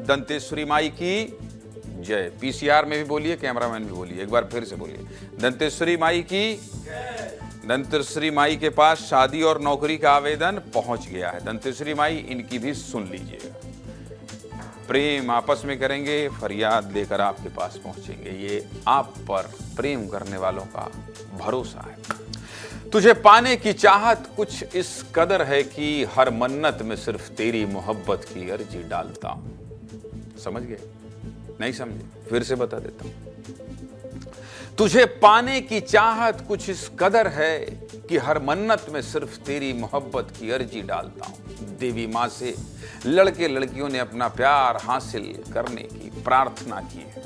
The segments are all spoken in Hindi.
दंतेश्वरी माई की जय। पीसीआर में भी बोलिए, कैमरामैन भी बोलिए, एक बार फिर से बोलिए, दंतेश्वरी माई की जय। दंतेश्वरी माई के पास शादी और नौकरी का आवेदन पहुंच गया है। दंतेश्वरी माई इनकी भी सुन लीजिएगा। प्रेम आपस में करेंगे, फरियाद लेकर आपके पास पहुंचेंगे। ये आप पर प्रेम करने वालों का भरोसा है। तुझे पाने की चाहत कुछ इस कदर है कि हर मन्नत में सिर्फ तेरी मोहब्बत की अर्जी डालता हूं। समझ गए? नहीं समझे? फिर से बता देता हूं। तुझे पाने की चाहत कुछ इस कदर है कि हर मन्नत में सिर्फ तेरी मोहब्बत की अर्जी डालता हूं। देवी मां से लड़के लड़कियों ने अपना प्यार हासिल करने की प्रार्थना की है,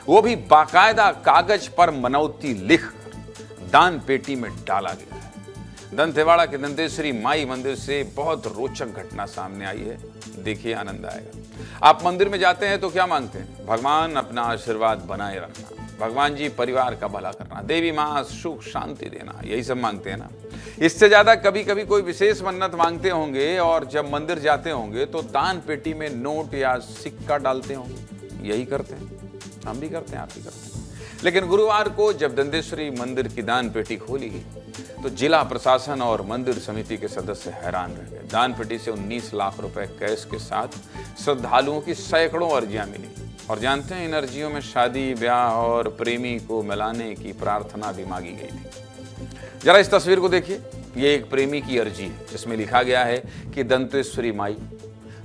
वो भी बाकायदा कागज पर मनौती लिखकर दान पेटी में डाला गया है। दंतेवाड़ा के दंतेश्वरी माई मंदिर से बहुत रोचक घटना सामने आई है, देखिए आनंद आएगा। आप मंदिर में जाते हैं तो क्या मांगते हैं? भगवान अपना आशीर्वाद बनाए रखना, भगवान जी परिवार का भला करना, देवी माँ सुख शांति देना, यही सब मांगते हैं ना। इससे ज्यादा कभी कभी कोई विशेष मन्नत मांगते होंगे और जब मंदिर जाते होंगे तो दान पेटी में नोट या सिक्का डालते होंगे। यही करते हैं, हम भी करते हैं, आप भी करते हैं। लेकिन गुरुवार को जब दंतेश्वरी मंदिर की दान पेटी खोली गई तो जिला प्रशासन और मंदिर समिति के सदस्य हैरान रह गए। दान पेटी से 19 लाख रुपए कैश के साथ श्रद्धालुओं की सैकड़ों अर्जियां मिली। और जानते हैं, इन अर्जियों में शादी, ब्याह और प्रेमी को मिलाने की प्रार्थना भी मांगी गई थी। जरा इस तस्वीर को देखिए। ये एक प्रेमी की अर्जी है जिसमें लिखा गया है कि दंतेश्वरी माई,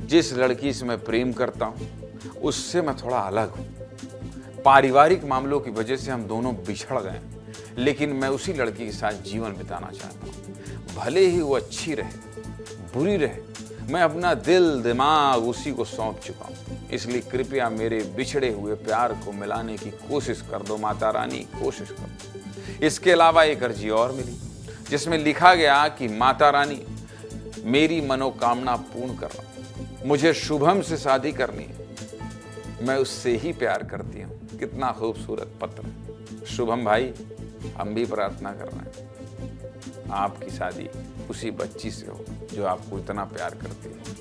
जिस लड़की से मैं प्रेम करता हूं उससे मैं थोड़ा अलग हूं। पारिवारिक मामलों की वजह से हम दोनों बिछड़ गए, लेकिन मैं उसी लड़की के साथ जीवन बिताना चाहता हूँ। भले ही वो अच्छी रहे, बुरी रहे, मैं अपना दिल दिमाग उसी को सौंप चुका हूँ। इसलिए कृपया मेरे बिछड़े हुए प्यार को मिलाने की कोशिश कर दो माता रानी, कोशिश कर दो। इसके अलावा एक अर्जी और मिली जिसमें लिखा गया कि माता रानी, मेरी मनोकामना पूर्ण करो, मुझे शुभम से शादी करनी है, मैं उससे ही प्यार करती हूँ। कितना खूबसूरत पत्र। शुभम भाई, हम भी प्रार्थना कर रहे हैं आपकी शादी उसी बच्ची से हो जो आपको इतना प्यार करती है।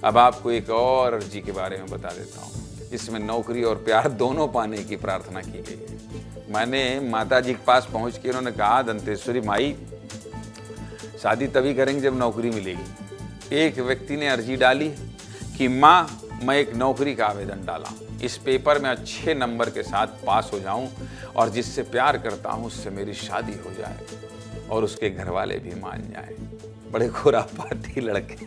अब आपको एक और अर्जी के बारे में बता देता हूँ। इसमें नौकरी और प्यार दोनों पाने की प्रार्थना की गई है। मैंने माता जी के पास पहुँच के उन्होंने कहा, दंतेश्वरी माई, शादी तभी करेंगे जब नौकरी मिलेगी। एक व्यक्ति ने अर्जी डाली कि माँ, मैं एक नौकरी का आवेदन डाला, इस पेपर में अच्छे नंबर के साथ पास हो जाऊं और जिससे प्यार करता हूं उससे मेरी शादी हो जाए और उसके घर वाले भी मान जाएं। बड़े खुरापाती लड़के।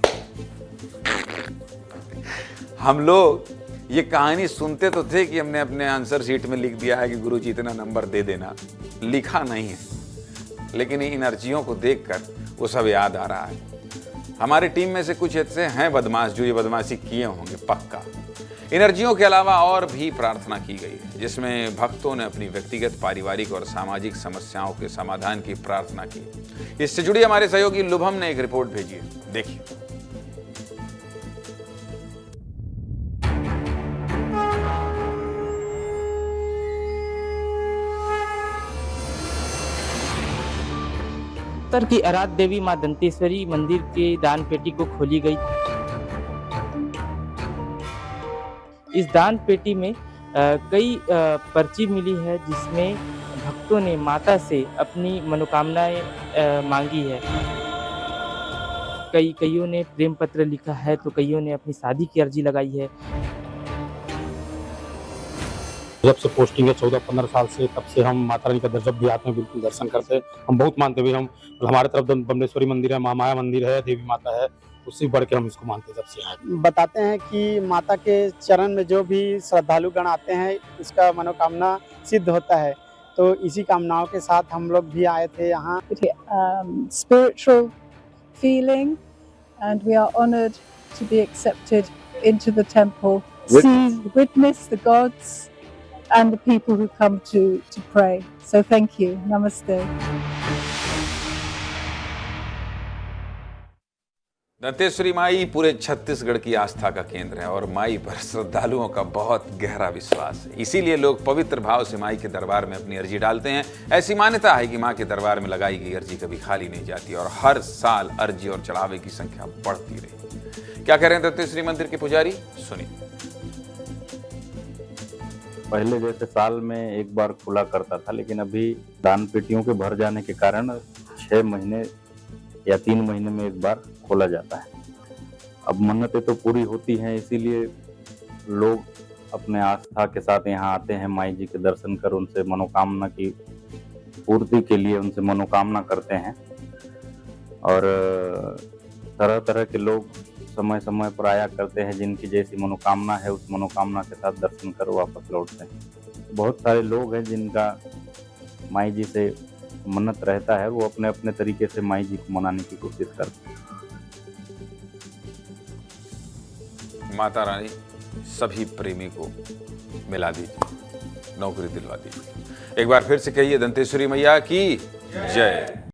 हम लोग ये कहानी सुनते तो थे कि हमने अपने आंसर शीट में लिख दिया है कि गुरुजी इतना नंबर दे देना, लिखा नहीं है। लेकिन इन अर्जियों को देखकर वो सब याद आ रहा है। हमारी टीम में से कुछ ऐसे हैं बदमाश जो ये बदमाशी किए होंगे पक्का। इन अर्जियों के अलावा और भी प्रार्थना की गई है जिसमें भक्तों ने अपनी व्यक्तिगत, पारिवारिक और सामाजिक समस्याओं के समाधान की प्रार्थना की। इससे जुड़ी हमारे सहयोगी लुभम ने एक रिपोर्ट भेजी है, देखिए। उत्तर की आराध्य देवी मां दंतेश्वरी मंदिर के दान पेटी को खोली गई। इस दान पेटी में कई पर्ची मिली है जिसमें भक्तों ने माता से अपनी मनोकामनाएं मांगी है। कईयों ने प्रेम पत्र लिखा है तो कईयों ने अपनी शादी की अर्जी लगाई है। जब से पोस्टिंग है 14-15 साल से, तब से हम माता रानी का जब भी आते हैं बिल्कुल दर्शन करते हैं। हम बहुत मानते हैं, हम हमारे तरफ दंतेश्वरी मंदिर है, महामाया मंदिर है, देवी माता है, उससे बढ़ के हम इसको मानते हैं जब से आए। बताते हैं कि माता के चरण में जो भी श्रद्धालु गण आते हैं उसका मनोकामना सिद्ध होता है। तो इसी कामनाओं के साथ हम लोग भी आए थे यहाँ। Spiritual feeling, and we are honored to be accepted into the temple. Witness the gods and the people who come to pray. So thank you. Namaste. Danteshwari माई पूरे छत्तीसगढ़ की आस्था का केंद्र है और माई पर श्रद्धालुओं का बहुत गहरा विश्वास है। इसीलिए लोग पवित्र भाव से माई के दरबार में अपनी अर्जी डालते हैं। ऐसी मान्यता है कि मां के दरबार में लगाई गई अर्जी कभी खाली नहीं जाती और हर साल अर्जी और चढ़ावे की संख्या बढ़ती रही। क्या कह रहे हैं दंतेश्वरी मंदिर के पुजारी, सुनिए। पहले जैसे साल में एक बार खुला करता था, लेकिन अभी दान पेटियों के भर जाने के कारण 6 महीने या 3 महीने में एक बार खोला जाता है। अब मन्नतें तो पूरी होती हैं, इसीलिए लोग अपने आस्था के साथ यहाँ आते हैं, माई जी के दर्शन कर उनसे मनोकामना की पूर्ति के लिए उनसे मनोकामना करते हैं। और तरह तरह के लोग समय समय पर आया करते हैं, जिनकी जैसी मनोकामना है उस मनोकामना के साथ दर्शन कर वापस लौटते हैं। बहुत सारे लोग हैं जिनका माई जी से मन्नत रहता है, वो अपने अपने तरीके से माई जी को मनाने की कोशिश करते हैं। माता रानी सभी प्रेमी को मिला दीजिए, नौकरी दिलवा दीजिए। एक बार फिर से कहिए, दंतेश्वरी मैया की जय।